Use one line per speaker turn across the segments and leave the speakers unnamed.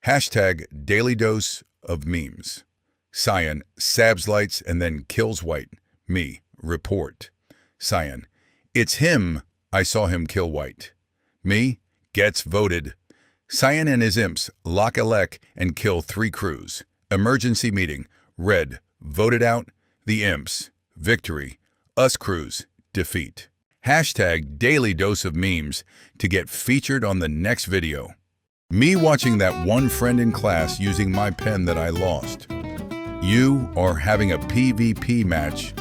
Hashtag Daily Dose of Memes. Cyan, Sabs lights and then kills White. Me, report. Cyan, it's him. I saw him kill White. Me, gets voted. Cyan and his imps lock elect and kill 3 crews. Emergency meeting. Red, voted out. The imps, victory. Us crews, defeat. Hashtag Daily Dose of Memes to get featured on the next video. Me watching that one friend in class using my pen that I lost. You are having a PvP match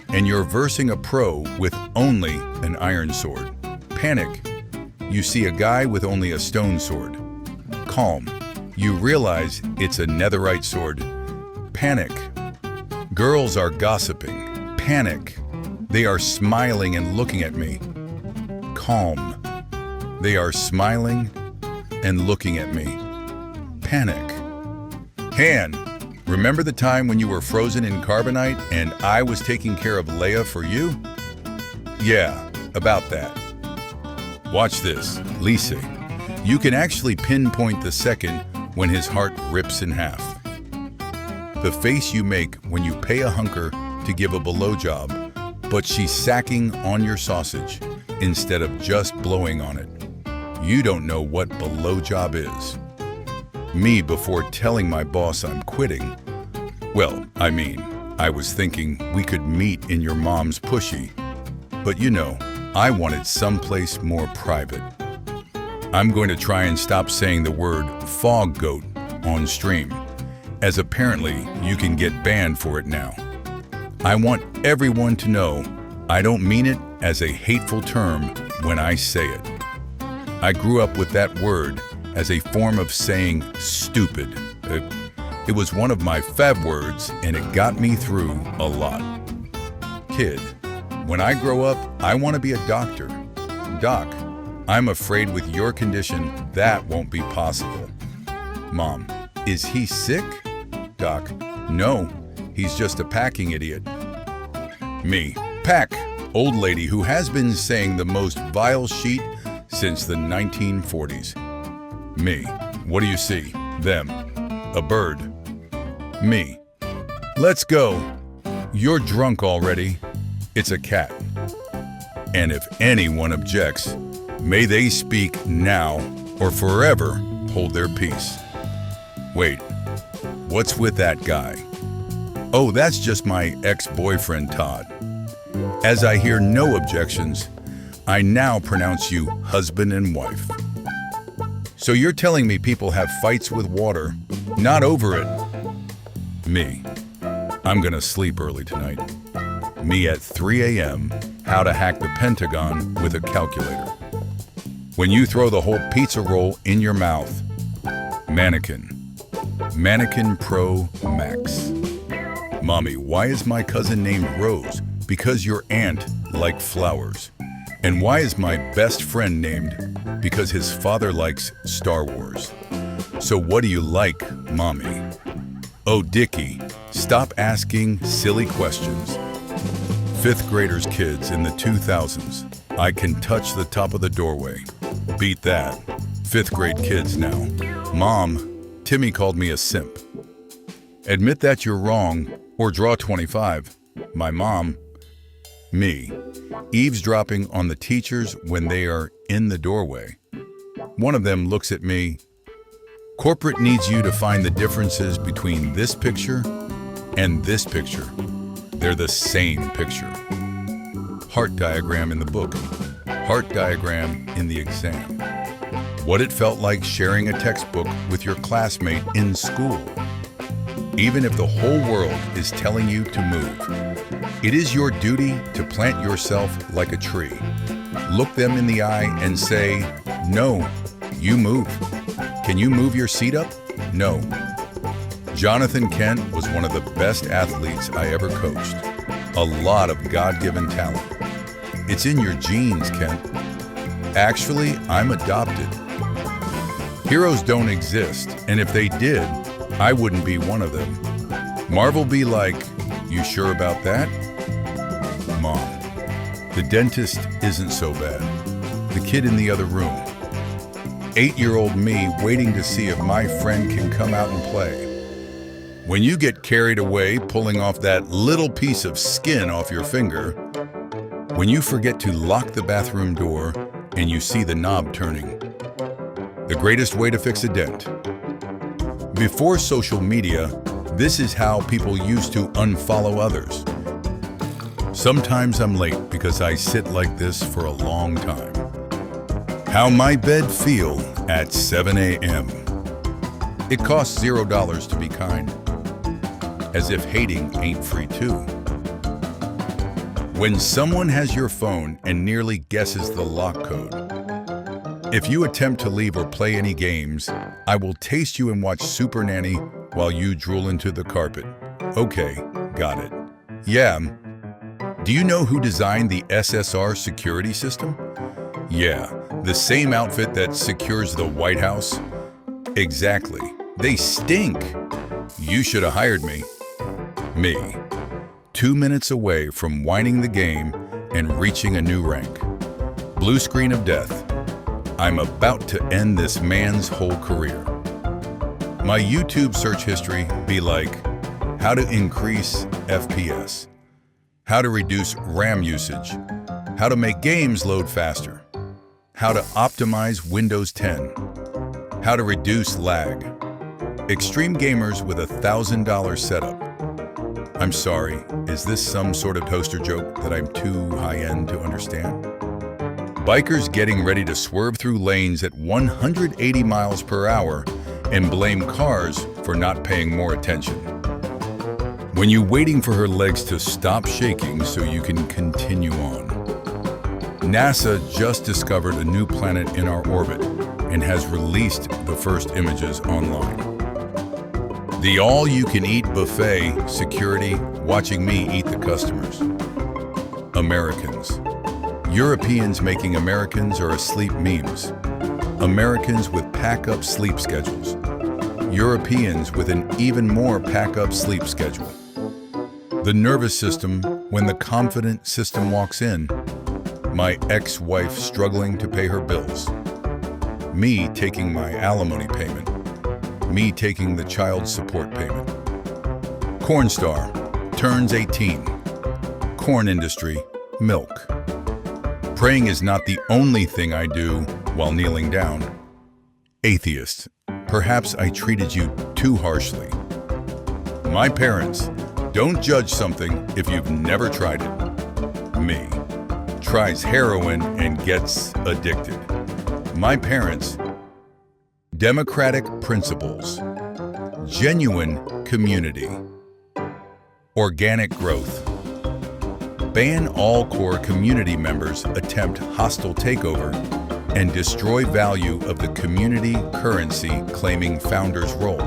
and you're versing a pro with only an iron sword. Panic. You see a guy with only a stone sword. Calm. You realize it's a netherite sword. Panic. Girls are gossiping. Panic. They are smiling and looking at me. Calm. They are smiling and looking at me. Panic. Han, remember the time when you were frozen in carbonite and I was taking care of Leia for you? Yeah, about that. Watch this, Lisa. You can actually pinpoint the second when his heart rips in half. The face you make when you pay a hunker to give a blowjob, but she's sacking on your sausage instead of just blowing on it. You don't know what blowjob is. Me before telling my boss I'm quitting. Well, I was thinking we could meet in your mom's pushy. But you know, I wanted someplace more private. I'm going to try and stop saying the word fog goat on stream, as apparently you can get banned for it now. I want everyone to know I don't mean it as a hateful term when I say it. I grew up with that word as a form of saying stupid. It was one of my fab words and it got me through a lot. Kid, when I grow up, I want to be a doctor. Doc, I'm afraid with your condition that won't be possible. Mom, is he sick? Doc, no. He's just a packing idiot. Me, Pack, old lady who has been saying the most vile shit since the 1940s. Me, what do you see? Them. A bird. Me. Let's go. You're drunk already. It's a cat. And if anyone objects, may they speak now or forever hold their peace. Wait, what's with that guy? Oh, that's just my ex-boyfriend, Todd. As I hear no objections, I now pronounce you husband and wife. So you're telling me people have fights with water, not over it. Me. I'm gonna sleep early tonight. Me at 3 a.m., how to hack the Pentagon with a calculator. When you throw the whole pizza roll in your mouth. Mannequin. Mannequin Pro Max. Mommy, why is my cousin named Rose? Because your aunt liked flowers. And why is my best friend named? Because his father likes Star Wars. So what do you like, Mommy? Oh, Dickie, stop asking silly questions. 5th graders kids in the 2000s. I can touch the top of the doorway. Beat that. 5th grade kids now. Mom, Timmy called me a simp. Admit that you're wrong or draw 25. My mom. Me. Eavesdropping on the teachers when they are in the doorway. One of them looks at me. Corporate needs you to find the differences between this picture and this picture. They're the same picture. Heart diagram in the book. Heart diagram in the exam. What it felt like sharing a textbook with your classmate in school. Even if the whole world is telling you to move, it is your duty to plant yourself like a tree. Look them in the eye and say, no, you move. Can you move your seat up? No. Jonathan Kent was one of the best athletes I ever coached. A lot of God-given talent. It's in your genes, Kent. Actually, I'm adopted. Heroes don't exist, and if they did, I wouldn't be one of them. Marvel be like, you sure about that? Mom, the dentist isn't so bad. The kid in the other room. 8-year-old me waiting to see if my friend can come out and play. When you get carried away pulling off that little piece of skin off your finger, when you forget to lock the bathroom door and you see the knob turning. The greatest way to fix a dent. Before social media, this is how people used to unfollow others. Sometimes I'm late because I sit like this for a long time. How my bed feel at 7 a.m. It costs $0 to be kind. As if hating ain't free too. When someone has your phone and nearly guesses the lock code. If you attempt to leave or play any games, I will taste you and watch Super Nanny while you drool into the carpet. Okay, got it. Yeah. Do you know who designed the SSR security system? Yeah, the same outfit that secures the White House. Exactly. They stink. You should have hired me. Me, 2 minutes away from winning the game and reaching a new rank. Blue screen of death. I'm about to end this man's whole career. My YouTube search history be like, how to increase FPS, how to reduce RAM usage, how to make games load faster, how to optimize Windows 10, how to reduce lag, extreme gamers with $1,000 setup. I'm sorry, is this some sort of toaster joke that I'm too high-end to understand? Bikers getting ready to swerve through lanes at 180 miles per hour and blame cars for not paying more attention. When you're waiting for her legs to stop shaking so you can continue on. NASA just discovered a new planet in our orbit and has released the first images online. The all-you-can-eat buffet security watching me eat the customers. Americans. Europeans making Americans are asleep memes. Americans with pack-up sleep schedules. Europeans with an even more pack-up sleep schedule. The nervous system when the confident system walks in. My ex-wife struggling to pay her bills. Me taking my alimony payment. Me taking the child support payment. Corn star, turns 18. Corn industry, milk. Praying is not the only thing I do while kneeling down. Atheist, perhaps I treated you too harshly. My parents, don't judge something if you've never tried it. Me, tries heroin and gets addicted. My parents, democratic principles, genuine community, organic growth. Ban all core community members attempt hostile takeover and destroy value of the community currency claiming founder's role.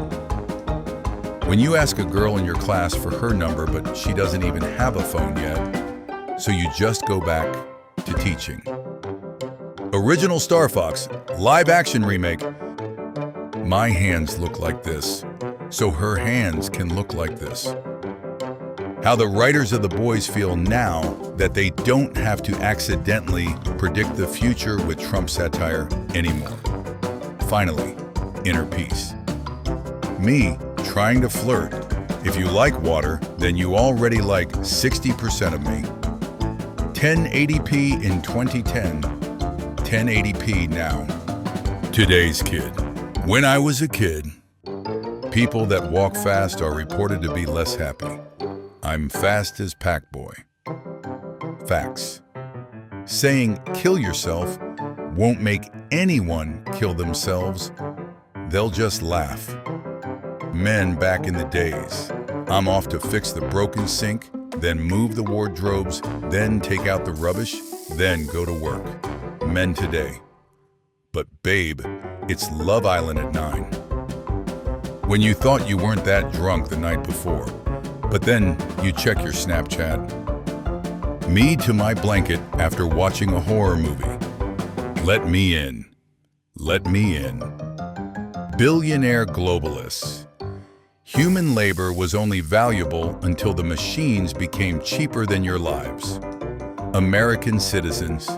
When you ask a girl in your class for her number but she doesn't even have a phone yet, so you just go back to teaching. Original Star Fox, live action remake. My hands look like this, so her hands can look like this. How the writers of The Boys feel now that they don't have to accidentally predict the future with Trump satire anymore. Finally, inner peace. Me trying to flirt. If you like water, then you already like 60% of me. 1080p in 2010, 1080p now. Today's kid. When I was a kid, people that walk fast are reported to be less happy. I'm fast as Pac-Boy. Facts. Saying kill yourself won't make anyone kill themselves. They'll just laugh. Men back in the days. I'm off to fix the broken sink, then move the wardrobes, then take out the rubbish, then go to work. Men today. But babe, it's Love Island at 9. When you thought you weren't that drunk the night before, but then you check your Snapchat. Me to my blanket after watching a horror movie. Let me in. Let me in. Billionaire globalists. Human labor was only valuable until the machines became cheaper than your lives. American citizens.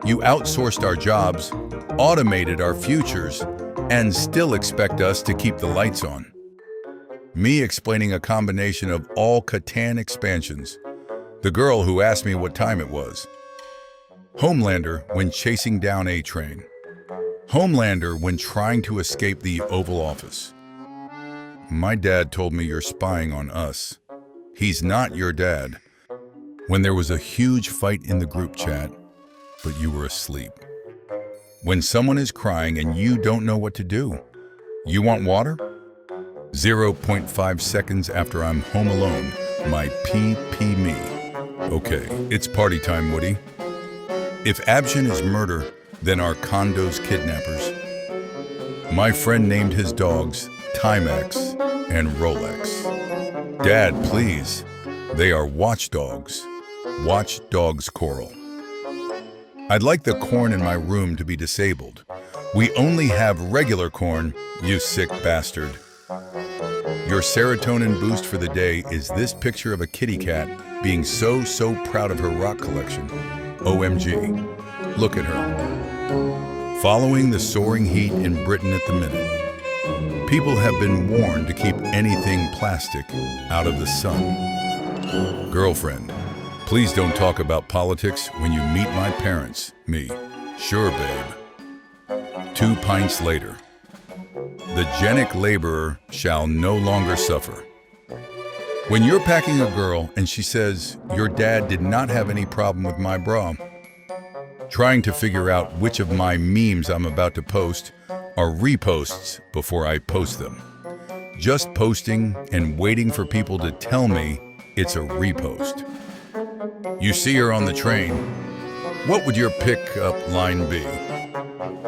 You outsourced our jobs, automated our futures, and still expect us to keep the lights on. Me explaining a combination of all Catan expansions. The girl who asked me what time it was. Homelander when chasing down A-Train. Homelander when trying to escape the Oval Office. My dad told me you're spying on us. He's not your dad. When there was a huge fight in the group chat, but you were asleep. When someone is crying and you don't know what to do. You want water? 0.5 seconds after I'm home alone, my pee me. Okay, it's party time, Woody. If Abshin is murder, then are condos kidnappers. My friend named his dogs Timex and Rolex. Dad, please. They are watchdogs. Watchdogs Coral. I'd like the corn in my room to be disabled. We only have regular corn, you sick bastard. Your serotonin boost for the day is this picture of a kitty cat being so proud of her rock collection. OMG. Look at her. Following the soaring heat in Britain at the minute. People have been warned to keep anything plastic out of the sun. Girlfriend, please don't talk about politics when you meet my parents. Me. Sure, babe. 2 pints later. The genic laborer shall no longer suffer. When you're packing a girl and she says, your dad did not have any problem with my bra, trying to figure out which of my memes I'm about to post are reposts before I post them. Just posting and waiting for people to tell me it's a repost. You see her on the train. What would your pickup line be?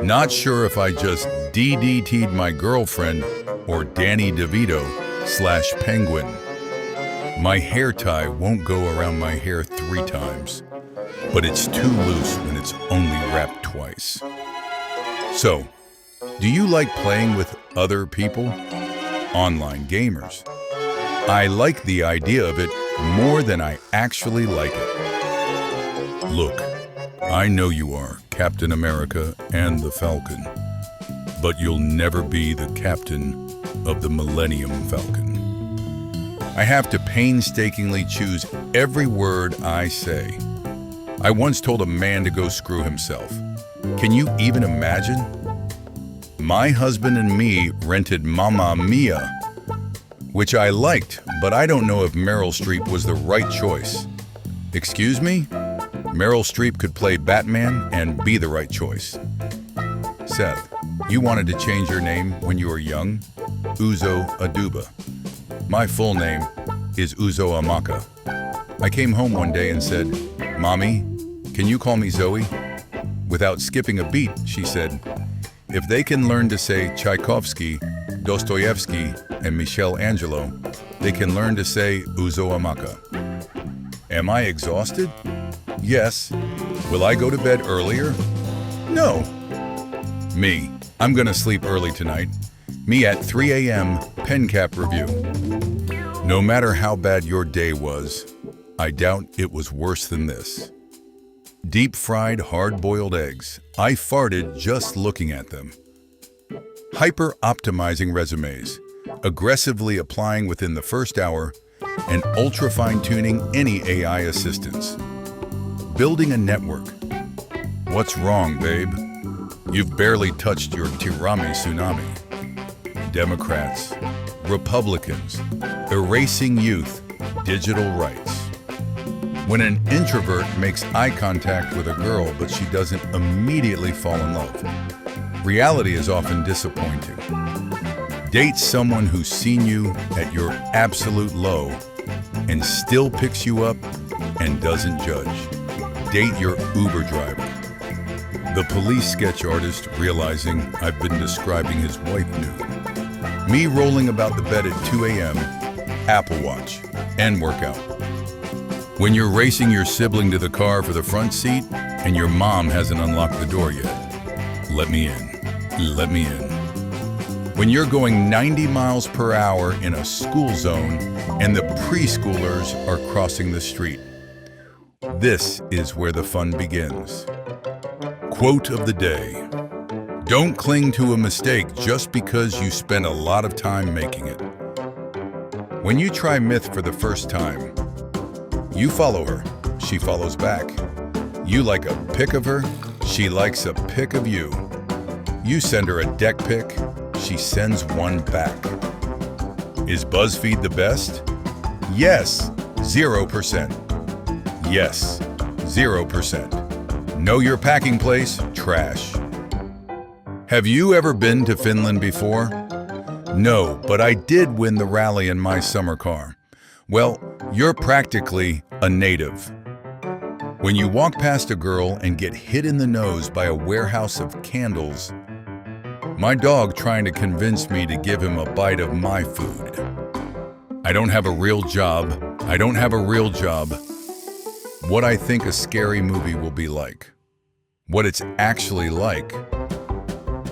Not sure if I just DDT'd my girlfriend or Danny DeVito/Penguin. My hair tie won't go around my hair 3 times, but it's too loose when it's only wrapped twice. So, do you like playing with other people? Online gamers. I like the idea of it more than I actually like it. Look, I know you are Captain America and the Falcon, but you'll never be the captain of the Millennium Falcon. I have to painstakingly choose every word I say. I once told a man to go screw himself. Can you even imagine? My husband and me rented Mamma Mia, which I liked, but I don't know if Meryl Streep was the right choice. Excuse me? Meryl Streep could play Batman and be the right choice. Seth, you wanted to change your name when you were young? Uzo Aduba. My full name is Uzo Amaka. I came home one day and said, Mommy, can you call me Zoe? Without skipping a beat, she said, if they can learn to say Tchaikovsky, Dostoevsky, and Michelangelo, they can learn to say Uzo Amaka. Am I exhausted? Yes. Will I go to bed earlier? No. Me. I'm gonna sleep early tonight. Me at 3 a.m. pen cap review. No matter how bad your day was, I doubt it was worse than this. Deep-fried, hard-boiled eggs. I farted just looking at them. Hyper-optimizing resumes. Aggressively applying within the first hour, and ultra-fine-tuning any AI assistants. Building a network. What's wrong, babe? You've barely touched your tirami tsunami. Democrats, Republicans, erasing youth, digital rights. When an introvert makes eye contact with a girl but she doesn't immediately fall in love, reality is often disappointing. Date someone who's seen you at your absolute low and still picks you up and doesn't judge. Date your Uber driver. The police sketch artist realizing I've been describing his wife nude. Me rolling about the bed at 2 a.m., Apple Watch, and workout. When you're racing your sibling to the car for the front seat and your mom hasn't unlocked the door yet. Let me in. Let me in. When you're going 90 miles per hour in a school zone and the preschoolers are crossing the street. This is where the fun begins. Quote of the day. Don't cling to a mistake just because you spent a lot of time making it. When you try myth for the first time, you follow her, she follows back. You like a pic of her, she likes a pic of you. You send her a deck pic, she sends one back. Is BuzzFeed the best? Yes, 0%. Yes, 0%. Know your packing place? Trash. Have you ever been to Finland before? No, but I did win the rally in my summer car. Well, you're practically a native. When you walk past a girl and get hit in the nose by a warehouse of candles, my dog trying to convince me to give him a bite of my food. I don't have a real job. I don't have a real job. What I think a scary movie will be like. What it's actually like.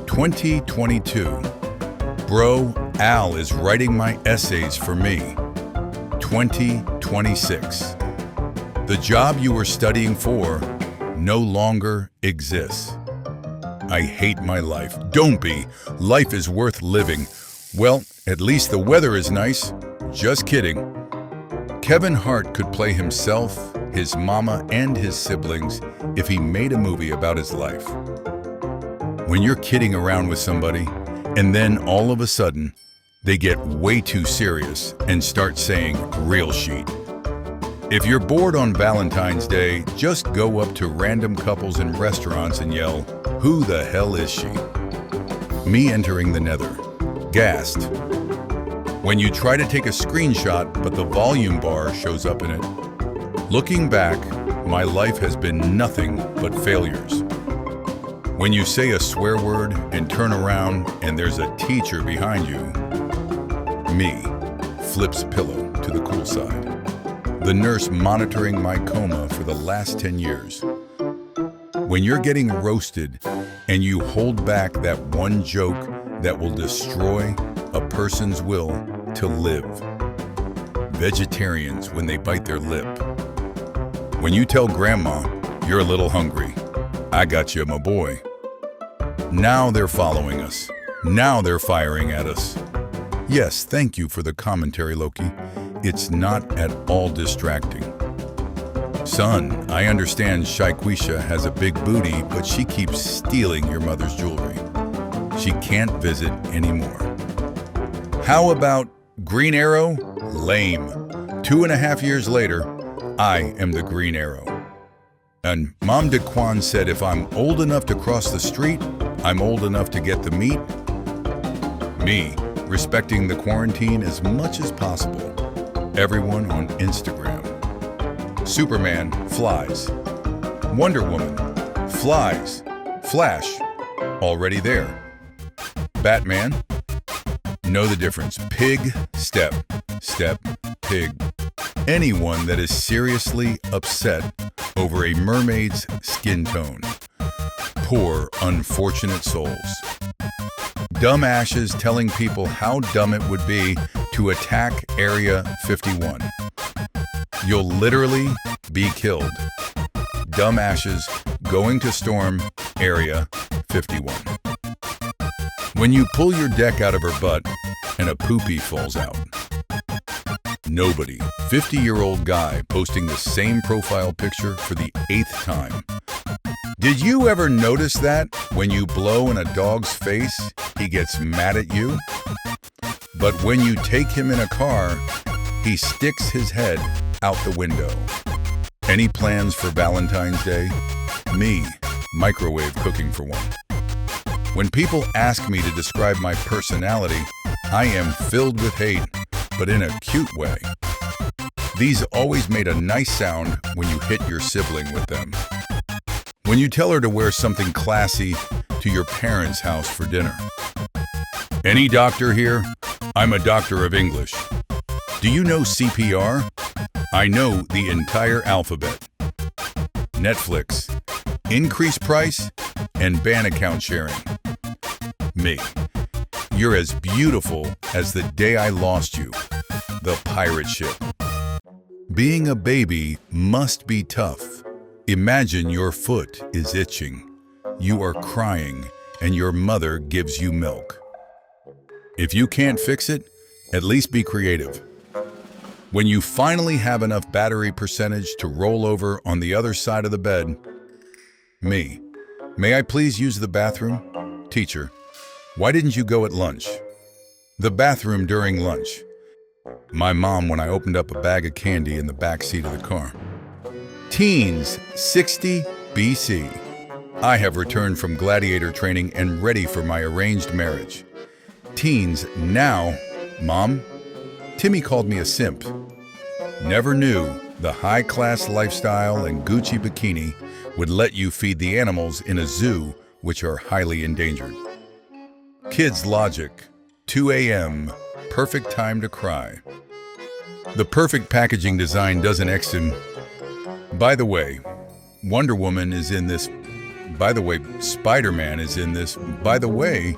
2022. Bro, Al is writing my essays for me. 2026. The job you were studying for no longer exists. I hate my life. Don't be. Life is worth living. Well, at least the weather is nice. Just kidding. Kevin Hart could play himself, his mama, and his siblings if he made a movie about his life. When you're kidding around with somebody, and then all of a sudden, they get way too serious and start saying real sheet. If you're bored on Valentine's Day, just go up to random couples in restaurants and yell, "Who the hell is she?" Me entering the nether. Gassed. When you try to take a screenshot, but the volume bar shows up in it. Looking back, my life has been nothing but failures. When you say a swear word and turn around and there's a teacher behind you. Me flips pillow to the cool side. The nurse monitoring my coma for the last 10 years. When you're getting roasted and you hold back that one joke that will destroy a person's will to live. Vegetarians when they bite their lip. When you tell grandma you're a little hungry. I got you, my boy. Now they're following us. Now they're firing at us. Yes, thank you for the commentary, Loki. It's not at all distracting. Son, I understand Shaikwisha has a big booty, but she keeps stealing your mother's jewelry. She can't visit anymore. How about Green Arrow? Lame. 2.5 years later, I am the Green Arrow. And Mom DeQuan said if I'm old enough to cross the street, I'm old enough to get the meat. Me, respecting the quarantine as much as possible. Everyone on Instagram. Superman flies. Wonder Woman flies. Flash already there. Batman, know the difference. Pig, step, step, pig. Anyone that is seriously upset over a mermaid's skin tone. Poor, unfortunate souls. Dumb ashes telling people how dumb it would be to attack Area 51. You'll literally be killed. Dumb ashes going to storm Area 51. When you pull your deck out of her butt and a poopy falls out. Nobody. 50-year-old guy posting the same profile picture for the 8th time. Did you ever notice that when you blow in a dog's face, he gets mad at you? But when you take him in a car, he sticks his head out the window. Any plans for Valentine's Day? Me, microwave cooking for one. When people ask me to describe my personality, I am filled with hate, but in a cute way. These always made a nice sound when you hit your sibling with them. When you tell her to wear something classy to your parents' house for dinner. Any doctor here? I'm a doctor of English. Do you know CPR? I know the entire alphabet. Netflix. Increase price and ban account sharing. Me. You're as beautiful as the day I lost you. The pirate ship. Being a baby must be tough. Imagine your foot is itching. You are crying and your mother gives you milk. If you can't fix it, at least be creative. When you finally have enough battery percentage to roll over on the other side of the bed, me. May I please use the bathroom? Teacher. Why didn't you go at lunch? The bathroom during lunch. My mom when I opened up a bag of candy in the back seat of the car. Teens, 60 BC. I have returned from gladiator training and ready for my arranged marriage. Teens, now, Mom, Timmy called me a simp. Never knew the high-class lifestyle and Gucci bikini would let you feed the animals in a zoo which are highly endangered. Kids logic, 2 a.m., perfect time to cry. The perfect packaging design doesn't exist. By the way, Wonder Woman is in this. By the way, Spider-Man is in this. By the way,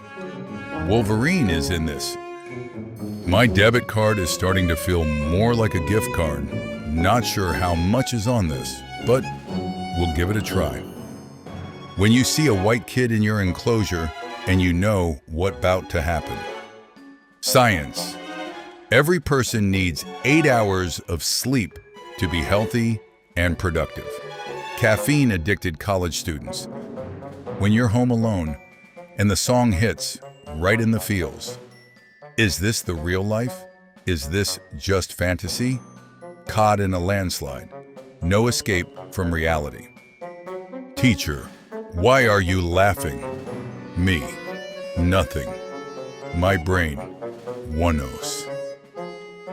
Wolverine is in this. My debit card is starting to feel more like a gift card. Not sure how much is on this, but we'll give it a try. When you see a white kid in your enclosure and you know what's about to happen. Science. Every person needs 8 hours of sleep to be healthy and productive. Caffeine-addicted college students. When you're home alone and the song hits right in the feels. Is this the real life? Is this just fantasy? Caught in a landslide. No escape from reality. Teacher, why are you laughing? Me, nothing. My brain, buenos.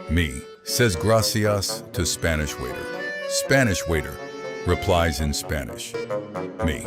Me, says gracias to Spanish waiter. Spanish waiter replies in Spanish. Me.